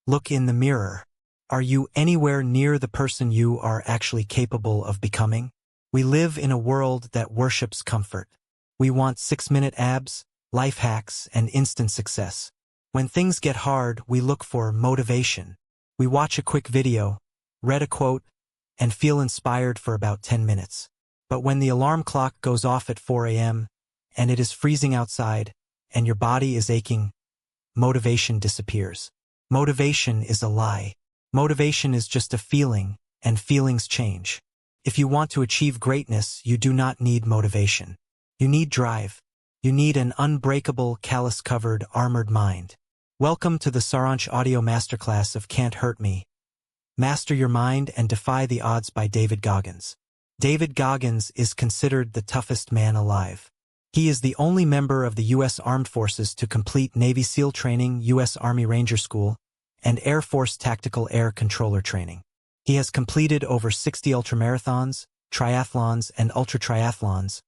Look in the mirror. Are you anywhere near the person you are actually capable of becoming? We live in a world that worships comfort. We want 6-minute abs, life hacks, and instant success. When things get hard, we look for motivation. We watch a quick video, read a quote, and feel inspired for about 10 minutes. But when the alarm clock goes off at 4 a.m., and it is freezing outside, and your body is aching, motivation disappears. Motivation is a lie. Motivation is just a feeling, and feelings change. If you want to achieve greatness, you do not need motivation. You need drive. You need an unbreakable, callus-covered, armored mind. Welcome to the Saransh Audio Masterclass of Can't Hurt Me. Master Your Mind and Defy the Odds by David Goggins. David Goggins is considered the toughest man alive. He is the only member of the U.S. Armed Forces to complete Navy SEAL training, U.S. Army Ranger School, and Air Force Tactical Air Controller training. He has completed over 60 ultramarathons, triathlons, and ultra-triathlons,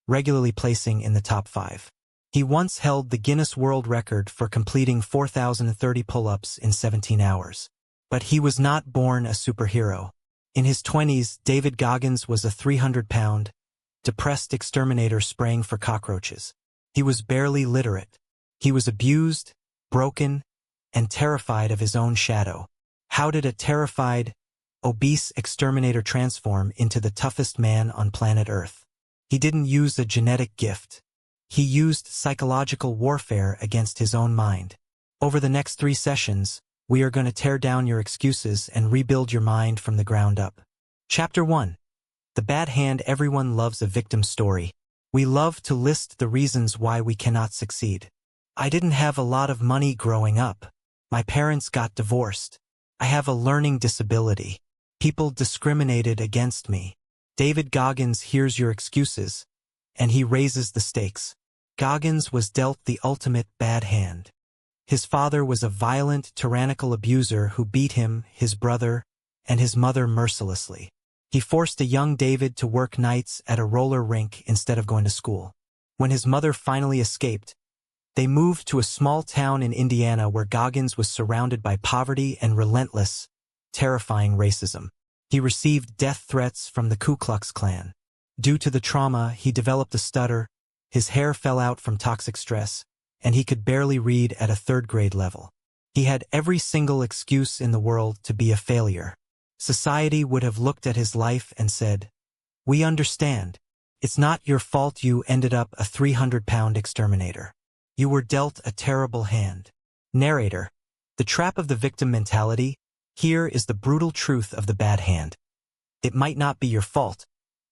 regularly placing in the top 5. He once held the Guinness World Record for completing 4,030 pull-ups in 17 hours. But he was not born a superhero. In his 20s, David Goggins was a 300-pound, depressed exterminator spraying for cockroaches. He was barely literate. He was abused, broken, and terrified of his own shadow. How did a terrified, obese exterminator transform into the toughest man on planet Earth? He didn't use a genetic gift. He used psychological warfare against his own mind. Over the next 3 sessions, we are going to tear down your excuses and rebuild your mind from the ground up. Chapter 1. The Bad Hand. Everyone loves a victim story. We love to list the reasons why we cannot succeed. I didn't have a lot of money growing up. My parents got divorced. I have a learning disability. People discriminated against me. David Goggins hears your excuses, and he raises the stakes. Goggins was dealt the ultimate bad hand. His father was a violent, tyrannical abuser who beat him, his brother, and his mother mercilessly. He forced a young David to work nights at a roller rink instead of going to school. When his mother finally escaped, they moved to a small town in Indiana where Goggins was surrounded by poverty and relentless, terrifying racism. He received death threats from the Ku Klux Klan. Due to the trauma, he developed a stutter, his hair fell out from toxic stress, and he could barely read at a 3rd grade level. He had every single excuse in the world to be a failure. Society would have looked at his life and said, "We understand. It's not your fault you ended up a 300-pound exterminator. You were dealt a terrible hand." Narrator. The trap of the victim mentality. Here is the brutal truth of the bad hand. It might not be your fault,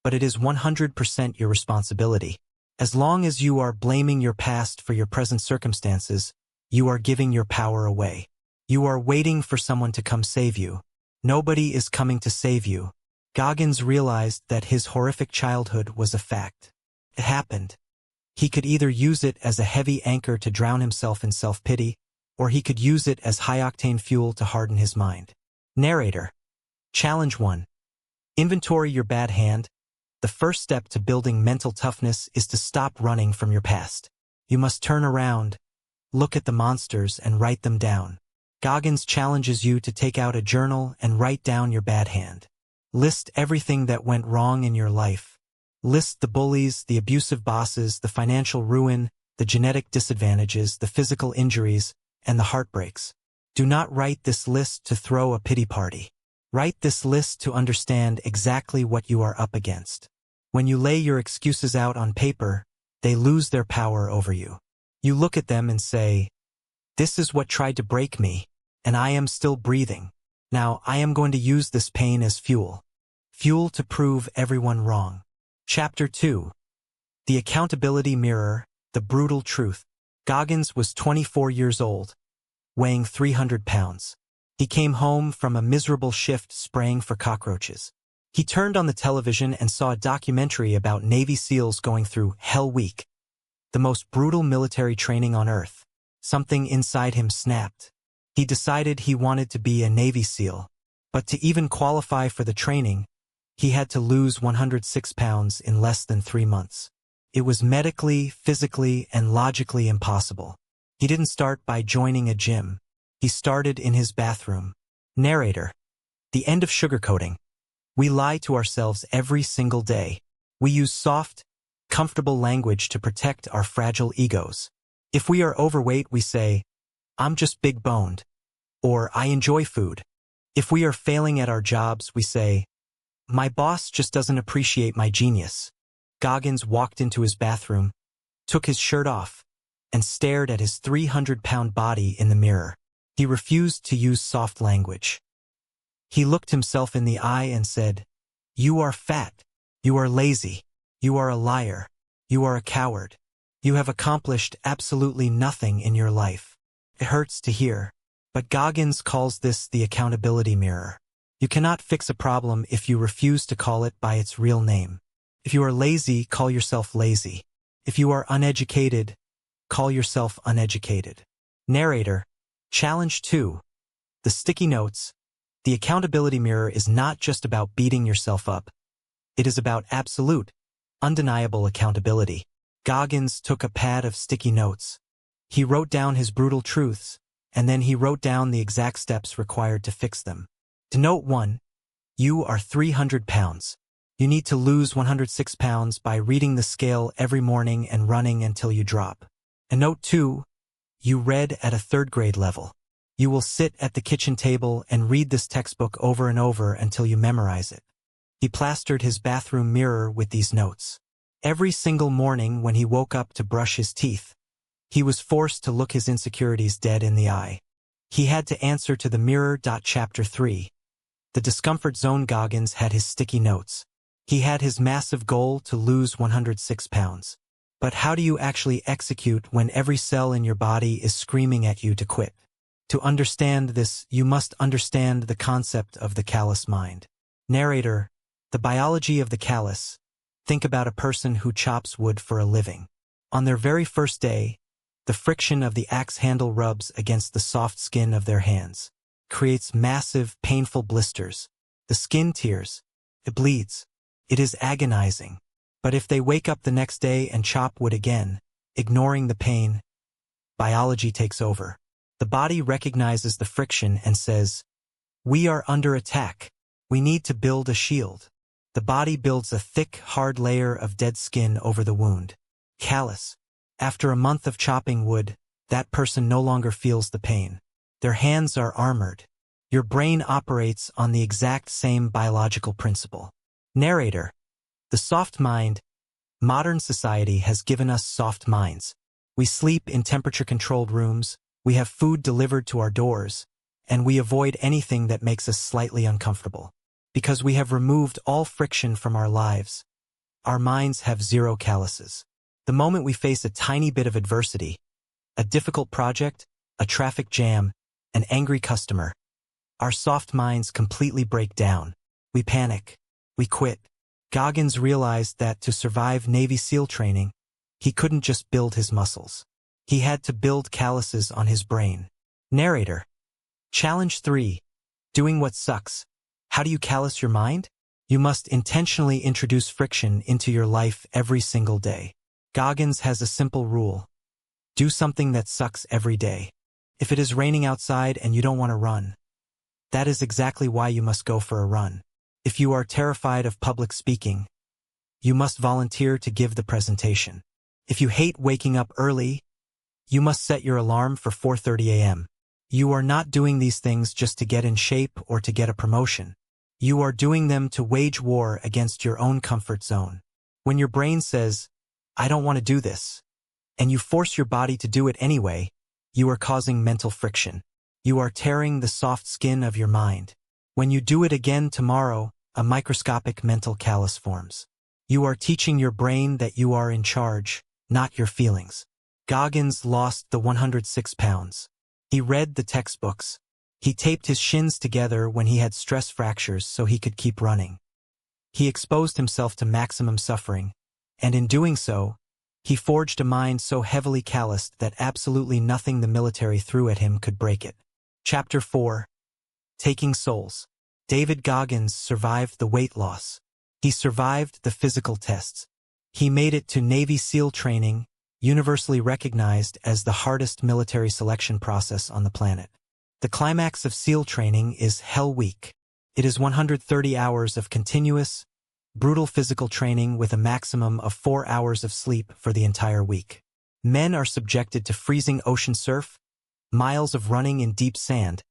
but it is 100% your responsibility. As long as you are blaming your past for your present circumstances, you are giving your power away. You are waiting for someone to come save you. Nobody is coming to save you. Goggins realized that his horrific childhood was a fact. It happened. He could either use it as a heavy anchor to drown himself in self-pity, or he could use it as high-octane fuel to harden his mind. Narrator. Challenge 1. Inventory your bad hand. The first step to building mental toughness is to stop running from your past. You must turn around, look at the monsters, and write them down. Goggins challenges you to take out a journal and write down your bad hand. List everything that went wrong in your life. List the bullies, the abusive bosses, the financial ruin, the genetic disadvantages, the physical injuries, and the heartbreaks. Do not write this list to throw a pity party. Write this list to understand exactly what you are up against. When you lay your excuses out on paper, they lose their power over you. You look at them and say, "This is what tried to break me, and I am still breathing. Now I am going to use this pain as fuel. Fuel to prove everyone wrong." Chapter 2. The Accountability Mirror. The Brutal Truth. Goggins was 24 years old, weighing 300 pounds. He came home from a miserable shift spraying for cockroaches. He turned on the television and saw a documentary about Navy SEALs going through Hell Week, the most brutal military training on Earth. Something inside him snapped. He decided he wanted to be a Navy SEAL, but to even qualify for the training, he had to lose 106 pounds in less than 3 months. It was medically, physically, and logically impossible. He didn't start by joining a gym. He started in his bathroom. Narrator. The end of sugarcoating. We lie to ourselves every single day. We use soft, comfortable language to protect our fragile egos. If we are overweight, we say, "I'm just big-boned," or "I enjoy food." If we are failing at our jobs, we say, "My boss just doesn't appreciate my genius." Goggins walked into his bathroom, took his shirt off, and stared at his 300-pound body in the mirror. He refused to use soft language. He looked himself in the eye and said, "You are fat. You are lazy. You are a liar. You are a coward. You have accomplished absolutely nothing in your life." It hurts to hear, but Goggins calls this the accountability mirror. You cannot fix a problem if you refuse to call it by its real name. If you are lazy, call yourself lazy. If you are uneducated, call yourself uneducated. Narrator. Challenge 2. The sticky notes. The accountability mirror is not just about beating yourself up. It is about absolute, undeniable accountability. Goggins took a pad of sticky notes. He wrote down his brutal truths, and then he wrote down the exact steps required to fix them. To note 1, you are 300 pounds. You need to lose 106 pounds by reading the scale every morning and running until you drop. And note 2, you read at a 3rd grade level. You will sit at the kitchen table and read this textbook over and over until you memorize it. He plastered his bathroom mirror with these notes. Every single morning when he woke up to brush his teeth, he was forced to look his insecurities dead in the eye. He had to answer to the mirror. Chapter 3. The discomfort zone. Goggins had his sticky notes. He had his massive goal to lose 106 pounds. But how do you actually execute when every cell in your body is screaming at you to quit? To understand this, you must understand the concept of the callous mind. Narrator. The biology of the callous. Think about a person who chops wood for a living. On their very first day, the friction of the axe handle rubs against the soft skin of their hands, creates massive, painful blisters. The skin tears. It bleeds. It is agonizing. But if they wake up the next day and chop wood again, ignoring the pain, biology takes over. The body recognizes the friction and says, "We are under attack. We need to build a shield." The body builds a thick, hard layer of dead skin over the wound. Callous. After a month of chopping wood, that person no longer feels the pain. Their hands are armored. Your brain operates on the exact same biological principle. Narrator. The soft mind. Modern society has given us soft minds. We sleep in temperature-controlled rooms, we have food delivered to our doors, and we avoid anything that makes us slightly uncomfortable. Because we have removed all friction from our lives, our minds have zero calluses. The moment we face a tiny bit of adversity, a difficult project, a traffic jam, an angry customer, our soft minds completely break down. We panic. We quit. Goggins realized that to survive Navy SEAL training, he couldn't just build his muscles. He had to build calluses on his brain. Narrator. Challenge 3. Doing what sucks. How do you callous your mind? You must intentionally introduce friction into your life every single day. Goggins has a simple rule. Do something that sucks every day. If it is raining outside and you don't want to run, that is exactly why you must go for a run. If you are terrified of public speaking, you must volunteer to give the presentation. If you hate waking up early, you must set your alarm for 4:30 a.m. You are not doing these things just to get in shape or to get a promotion. You are doing them to wage war against your own comfort zone. When your brain says, "I don't want to do this," and you force your body to do it anyway, you are causing mental friction. You are tearing the soft skin of your mind. When you do it again tomorrow, a microscopic mental callus forms. You are teaching your brain that you are in charge, not your feelings. Goggins lost the 106 pounds. He read the textbooks. He taped his shins together when he had stress fractures so he could keep running. He exposed himself to maximum suffering, and in doing so, he forged a mind so heavily calloused that absolutely nothing the military threw at him could break it. Chapter 4. Taking Souls. David Goggins survived the weight loss. He survived the physical tests. He made it to Navy SEAL training, universally recognized as the hardest military selection process on the planet. The climax of SEAL training is Hell Week. It is 130 hours of continuous, brutal physical training with a maximum of 4 hours of sleep for the entire week. Men are subjected to freezing ocean surf, miles of running in deep sand,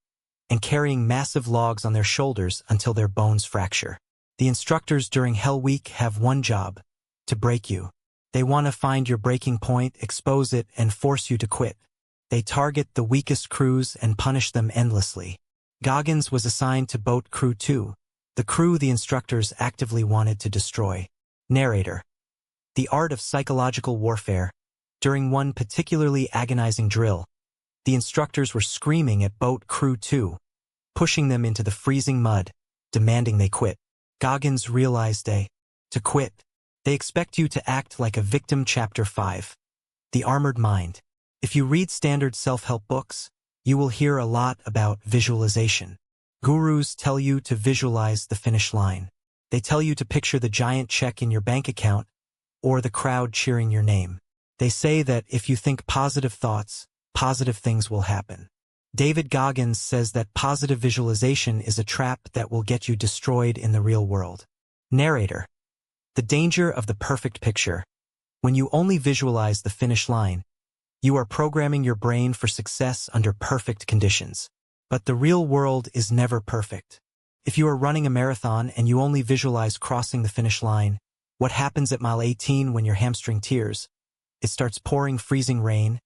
and carrying massive logs on their shoulders until their bones fracture. The instructors during Hell Week have one job: to break you. They want to find your breaking point, expose it, and force you to quit. They target the weakest crews and punish them endlessly. Goggins was assigned to Boat Crew 2, the crew the instructors actively wanted to destroy. Narrator. The art of psychological warfare. During one particularly agonizing drill, the instructors were screaming at Boat Crew 2, pushing them into the freezing mud, demanding they quit. Goggins realized to quit. They expect you to act like a victim. Chapter 5. The Armored Mind. If you read standard self-help books, you will hear a lot about visualization. Gurus tell you to visualize the finish line. They tell you to picture the giant check in your bank account or the crowd cheering your name. They say that if you think positive thoughts, positive things will happen. David Goggins says that positive visualization is a trap that will get you destroyed in the real world. Narrator. The danger of the perfect picture. When you only visualize the finish line, you are programming your brain for success under perfect conditions. But the real world is never perfect. If you are running a marathon and you only visualize crossing the finish line, what happens at mile 18 when your hamstring tears? It starts pouring freezing rain,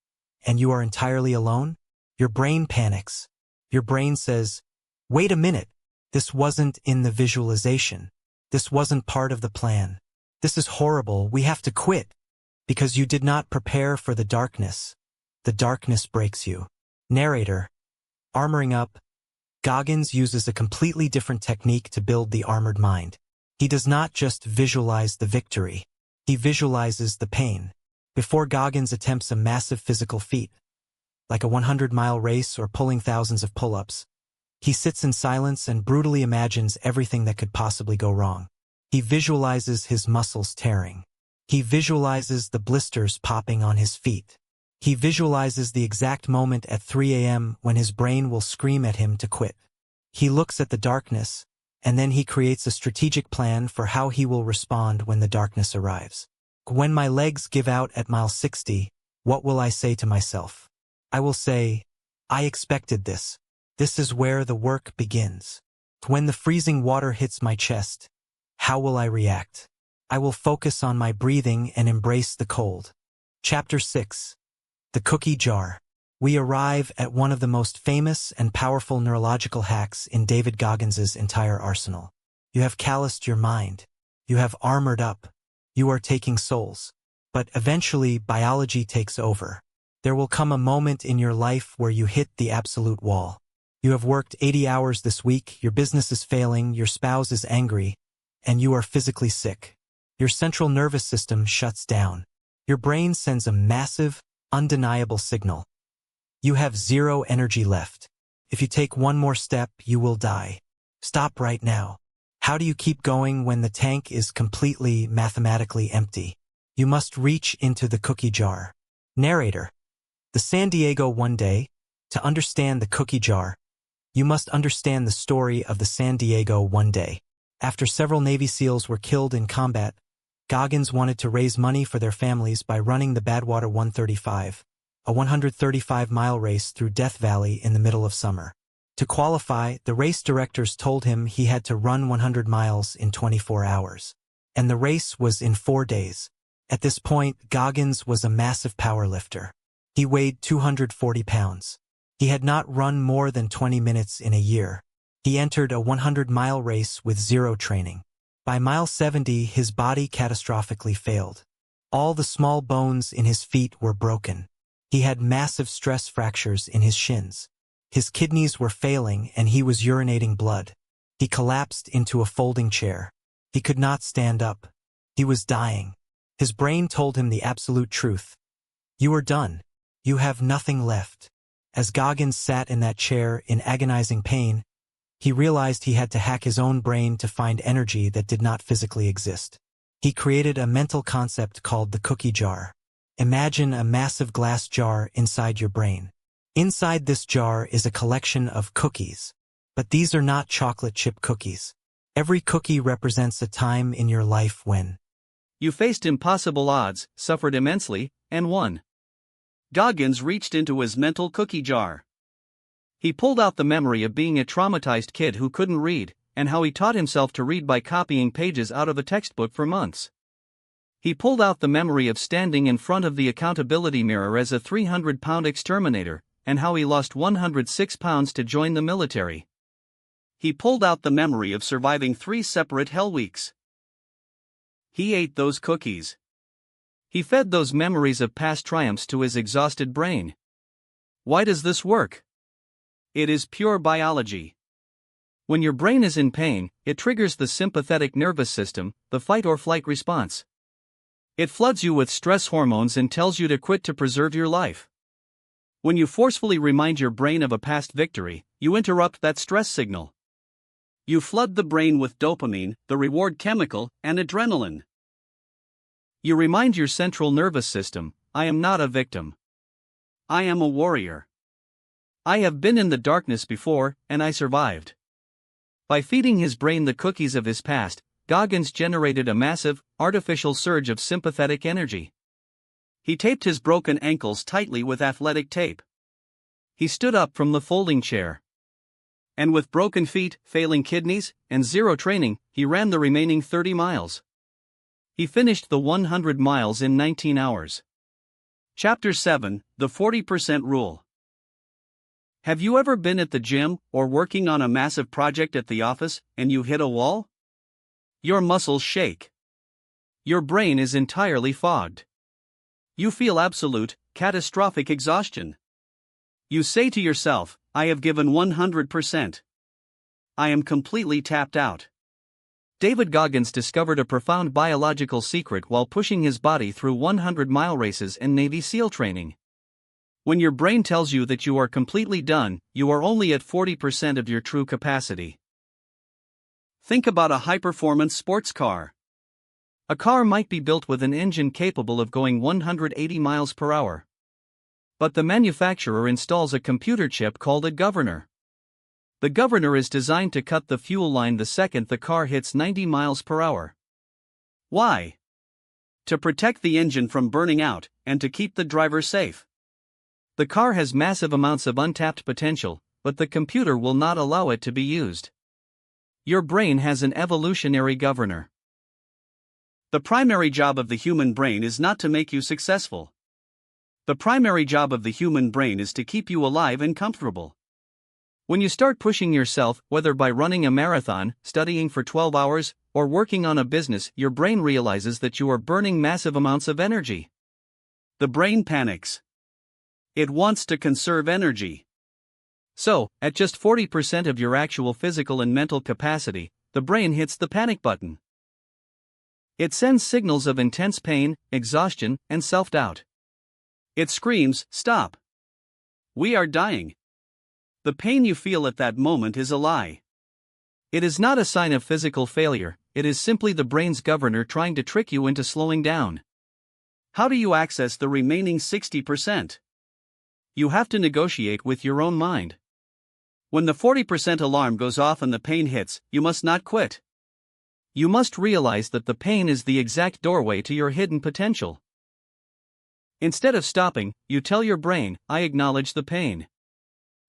and you are entirely alone? Your brain panics. Your brain says, "Wait a minute, this wasn't in the visualization. This wasn't part of the plan. This is horrible, we have to quit." Because you did not prepare for the darkness. The darkness breaks you. Narrator. Armoring up. Goggins uses a completely different technique to build the armored mind. He does not just visualize the victory. He visualizes the pain. Before Goggins attempts a massive physical feat, like a 100-mile race or pulling thousands of pull-ups, he sits in silence and brutally imagines everything that could possibly go wrong. He visualizes his muscles tearing. He visualizes the blisters popping on his feet. He visualizes the exact moment at 3 a.m. when his brain will scream at him to quit. He looks at the darkness, and then he creates a strategic plan for how he will respond when the darkness arrives. When my legs give out at mile 60, what will I say to myself? I will say, "I expected this. This is where the work begins." When the freezing water hits my chest, how will I react? I will focus on my breathing and embrace the cold. Chapter 6. The Cookie Jar. We arrive at one of the most famous and powerful neurological hacks in David Goggins' entire arsenal. You have calloused your mind. You have armored up. You are taking souls. But eventually, biology takes over. There will come a moment in your life where you hit the absolute wall. You have worked 80 hours this week, your business is failing, your spouse is angry, and you are physically sick. Your central nervous system shuts down. Your brain sends a massive, undeniable signal. You have zero energy left. If you take one more step, you will die. Stop right now. How do you keep going when the tank is completely mathematically empty? You must reach into the cookie jar. Narrator. The San Diego one day. To understand the cookie jar, you must understand the story of the San Diego one day. After several Navy SEALs were killed in combat, Goggins wanted to raise money for their families by running the Badwater 135, a 135-mile race through Death Valley in the middle of summer. To qualify, the race directors told him he had to run 100 miles in 24 hours. And the race was in 4 days. At this point, Goggins was a massive powerlifter. He weighed 240 pounds. He had not run more than 20 minutes in a year. He entered a 100-mile race with zero training. By mile 70, his body catastrophically failed. All the small bones in his feet were broken. He had massive stress fractures in his shins. His kidneys were failing and he was urinating blood. He collapsed into a folding chair. He could not stand up. He was dying. His brain told him the absolute truth. You are done. You have nothing left. As Goggins sat in that chair in agonizing pain, he realized he had to hack his own brain to find energy that did not physically exist. He created a mental concept called the cookie jar. Imagine a massive glass jar inside your brain. Inside this jar is a collection of cookies. But these are not chocolate chip cookies. Every cookie represents a time in your life when you faced impossible odds, suffered immensely, and won. Goggins reached into his mental cookie jar. He pulled out the memory of being a traumatized kid who couldn't read, and how he taught himself to read by copying pages out of a textbook for months. He pulled out the memory of standing in front of the accountability mirror as a 300-pound exterminator, and how he lost 106 pounds to join the military. He pulled out the memory of surviving 3 separate hell weeks. He ate those cookies. He fed those memories of past triumphs to his exhausted brain. Why does this work? It is pure biology. When your brain is in pain, it triggers the sympathetic nervous system, the fight or flight response. It floods you with stress hormones and tells you to quit to preserve your life. When you forcefully remind your brain of a past victory, you interrupt that stress signal. You flood the brain with dopamine, the reward chemical, and adrenaline. You remind your central nervous system, I am not a victim. I am a warrior. I have been in the darkness before, and I survived. By feeding his brain the cookies of his past, Goggins generated a massive, artificial surge of sympathetic energy. He taped his broken ankles tightly with athletic tape. He stood up from the folding chair. And with broken feet, failing kidneys, and zero training, he ran the remaining 30 miles. He finished the 100 miles in 19 hours. Chapter 7, The 40% Rule. Have you ever been at the gym, or working on a massive project at the office, and you hit a wall? Your muscles shake. Your brain is entirely fogged. You feel absolute, catastrophic exhaustion. You say to yourself, I have given 100%. I am completely tapped out. David Goggins discovered a profound biological secret while pushing his body through 100-mile races and Navy SEAL training. When your brain tells you that you are completely done, you are only at 40% of your true capacity. Think about a high-performance sports car. A car might be built with an engine capable of going 180 miles per hour. But the manufacturer installs a computer chip called a governor. The governor is designed to cut the fuel line the second the car hits 90 miles per hour. Why? To protect the engine from burning out, and to keep the driver safe. The car has massive amounts of untapped potential, but the computer will not allow it to be used. Your brain has an evolutionary governor. The primary job of the human brain is not to make you successful. The primary job of the human brain is to keep you alive and comfortable. When you start pushing yourself, whether by running a marathon, studying for 12 hours, or working on a business, your brain realizes that you are burning massive amounts of energy. The brain panics. It wants to conserve energy. So, at just 40% of your actual physical and mental capacity, the brain hits the panic button. It sends signals of intense pain, exhaustion, and self-doubt. It screams, stop. We are dying. The pain you feel at that moment is a lie. It is not a sign of physical failure, it is simply the brain's governor trying to trick you into slowing down. How do you access the remaining 60%? You have to negotiate with your own mind. When the 40% alarm goes off and the pain hits, you must not quit. You must realize that the pain is the exact doorway to your hidden potential. Instead of stopping, you tell your brain, I acknowledge the pain.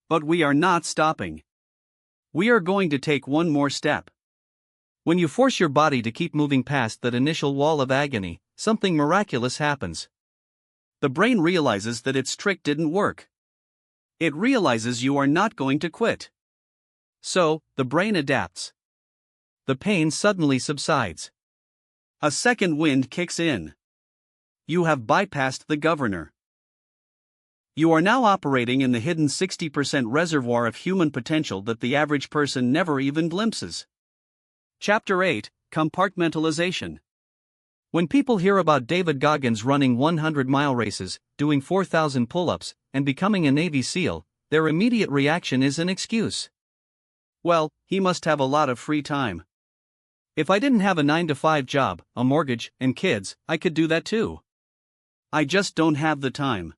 But we are not stopping. We are going to take one more step. When you force your body to keep moving past that initial wall of agony, something miraculous happens. The brain realizes that its trick didn't work. It realizes you are not going to quit. So, the brain adapts. The pain suddenly subsides. A second wind kicks in. You have bypassed the governor. You are now operating in the hidden 60% reservoir of human potential that the average person never even glimpses. Chapter 8, Compartmentalization. When people hear about David Goggins running 100-mile races, doing 4,000 pull-ups, and becoming a Navy SEAL, their immediate reaction is an excuse. Well, he must have a lot of free time. If I didn't have a 9-to-5 job, a mortgage, and kids, I could do that too. I just don't have the time.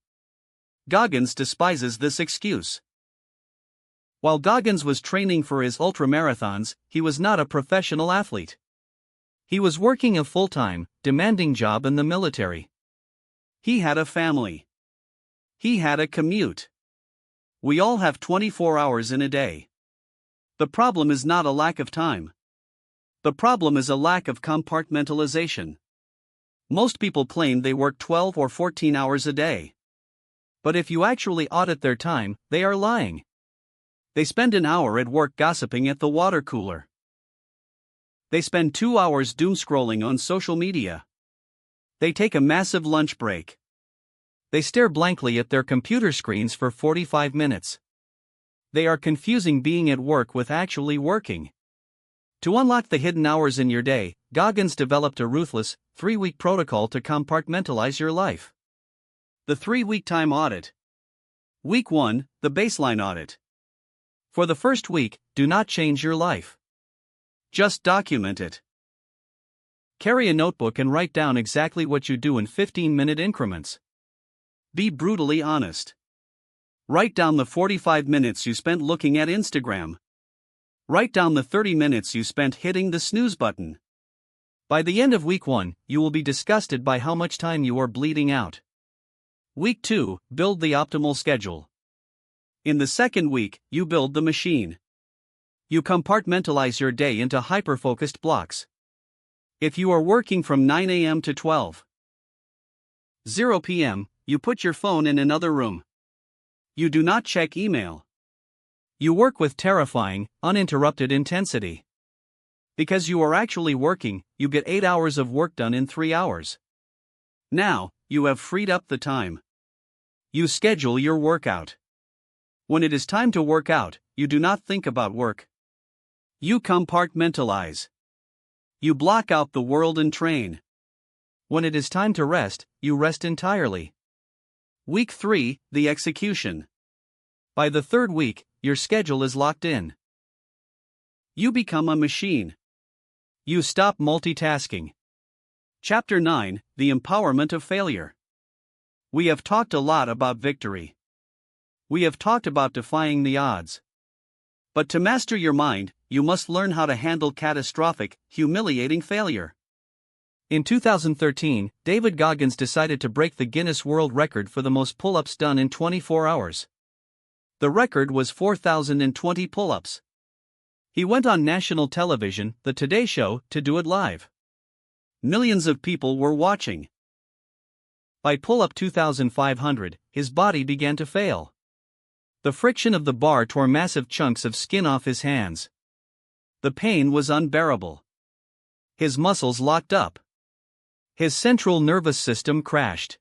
Goggins despises this excuse. While Goggins was training for his ultramarathons, he was not a professional athlete. He was working a full-time, demanding job in the military. He had a family. He had a commute. We all have 24 hours in a day. The problem is not a lack of time. The problem is a lack of compartmentalization. Most people claim they work 12 or 14 hours a day. But if you actually audit their time, they are lying. They spend an hour at work gossiping at the water cooler. They spend 2 hours doom scrolling on social media. They take a massive lunch break. They stare blankly at their computer screens for 45 minutes. They are confusing being at work with actually working. To unlock the hidden hours in your day, Goggins developed a ruthless, 3-week protocol to compartmentalize your life. The 3-week time audit. Week 1, the baseline audit. For the first week, do not change your life. Just document it. Carry a notebook and write down exactly what you do in 15-minute increments. Be brutally honest. Write down the 45 minutes you spent looking at Instagram. Write down the 30 minutes you spent hitting the snooze button. By the end of week 1, you will be disgusted by how much time you are bleeding out. Week 2, build the optimal schedule. In the second week, you build the machine. You compartmentalize your day into hyper-focused blocks. If you are working from 9 a.m. to 12:00 p.m., you put your phone in another room. You do not check email. You work with terrifying, uninterrupted intensity. Because you are actually working, you get 8 hours of work done in 3 hours. Now, you have freed up the time. You schedule your workout. When it is time to work out, you do not think about work. You compartmentalize. You block out the world and train. When it is time to rest, you rest entirely. Week 3, the execution. By the third week, your schedule is locked in. You become a machine. You stop multitasking. Chapter 9, the empowerment of failure. We have talked a lot about victory. We have talked about defying the odds. But to master your mind, you must learn how to handle catastrophic, humiliating failure. In 2013, David Goggins decided to break the Guinness World Record for the most pull-ups done in 24 hours. The record was 4,020 pull-ups. He went on national television, The Today Show, to do it live. Millions of people were watching. By pull-up 2,500, his body began to fail. The friction of the bar tore massive chunks of skin off his hands. The pain was unbearable. His muscles locked up. His central nervous system crashed.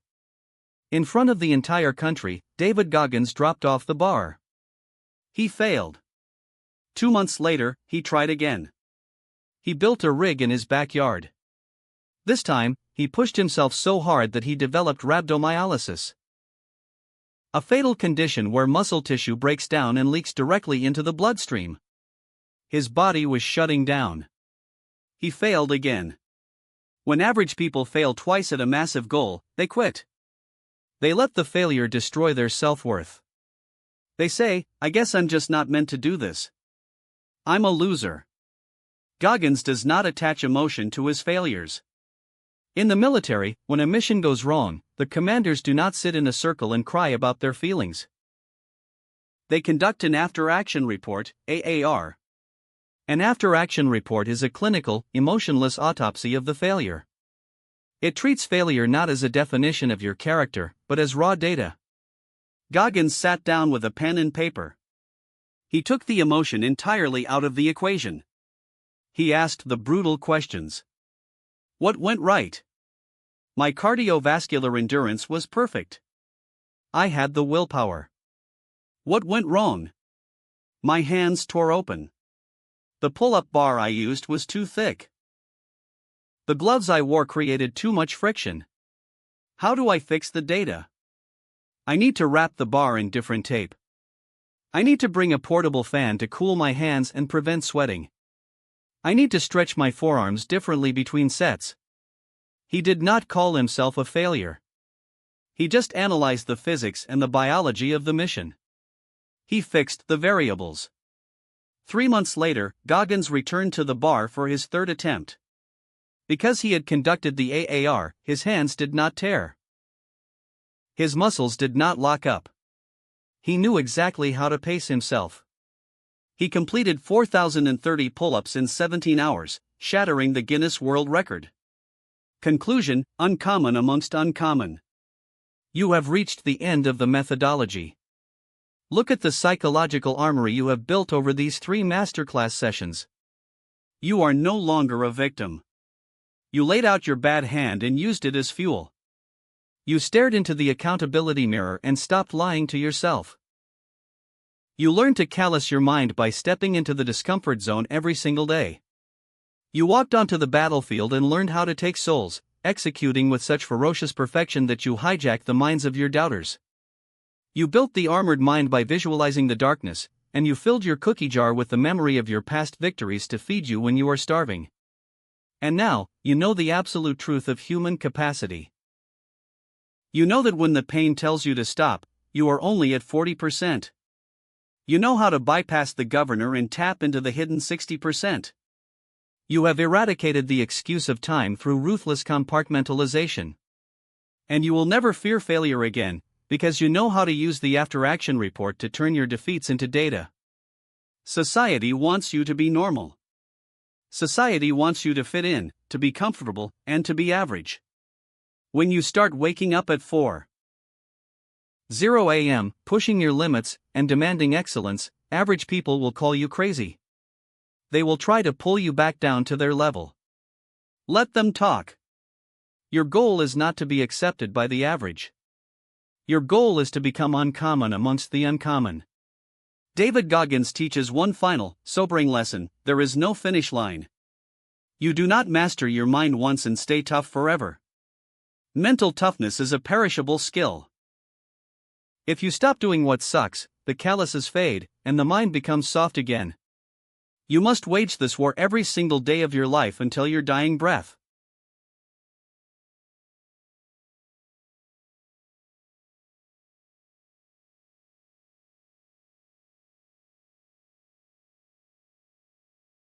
In front of the entire country, David Goggins dropped off the bar. He failed. 2 months later, he tried again. He built a rig in his backyard. This time, he pushed himself so hard that he developed rhabdomyolysis, a fatal condition where muscle tissue breaks down and leaks directly into the bloodstream. His body was shutting down. He failed again. When average people fail twice at a massive goal, they quit. They let the failure destroy their self-worth. They say, "I guess I'm just not meant to do this. I'm a loser." Goggins does not attach emotion to his failures. In the military, when a mission goes wrong, the commanders do not sit in a circle and cry about their feelings. They conduct an after-action report, AAR. An after-action report is a clinical, emotionless autopsy of the failure. It treats failure not as a definition of your character, but as raw data. Goggins sat down with a pen and paper. He took the emotion entirely out of the equation. He asked the brutal questions. What went right? My cardiovascular endurance was perfect. I had the willpower. What went wrong? My hands tore open. The pull-up bar I used was too thick. The gloves I wore created too much friction. How do I fix the data? I need to wrap the bar in different tape. I need to bring a portable fan to cool my hands and prevent sweating. I need to stretch my forearms differently between sets. He did not call himself a failure. He just analyzed the physics and the biology of the mission. He fixed the variables. 3 months later, Goggins returned to the bar for his third attempt. Because he had conducted the AAR, his hands did not tear. His muscles did not lock up. He knew exactly how to pace himself. He completed 4,030 pull-ups in 17 hours, shattering the Guinness World Record. Conclusion: uncommon amongst uncommon. You have reached the end of the methodology. Look at the psychological armory you have built over these 3 masterclass sessions. You are no longer a victim. You laid out your bad hand and used it as fuel. You stared into the accountability mirror and stopped lying to yourself. You learned to callous your mind by stepping into the discomfort zone every single day. You walked onto the battlefield and learned how to take souls, executing with such ferocious perfection that you hijacked the minds of your doubters. You built the armored mind by visualizing the darkness, and you filled your cookie jar with the memory of your past victories to feed you when you are starving. And now, you know the absolute truth of human capacity. You know that when the pain tells you to stop, you are only at 40%. You know how to bypass the governor and tap into the hidden 60%. You have eradicated the excuse of time through ruthless compartmentalization. And you will never fear failure again, because you know how to use the after-action report to turn your defeats into data. Society wants you to be normal. Society wants you to fit in, to be comfortable, and to be average. When you start waking up at 4:00 a.m., pushing your limits, and demanding excellence, average people will call you crazy. They will try to pull you back down to their level. Let them talk. Your goal is not to be accepted by the average. Your goal is to become uncommon amongst the uncommon. David Goggins teaches one final, sobering lesson: there is no finish line. You do not master your mind once and stay tough forever. Mental toughness is a perishable skill. If you stop doing what sucks, the calluses fade, and the mind becomes soft again. You must wage this war every single day of your life until your dying breath.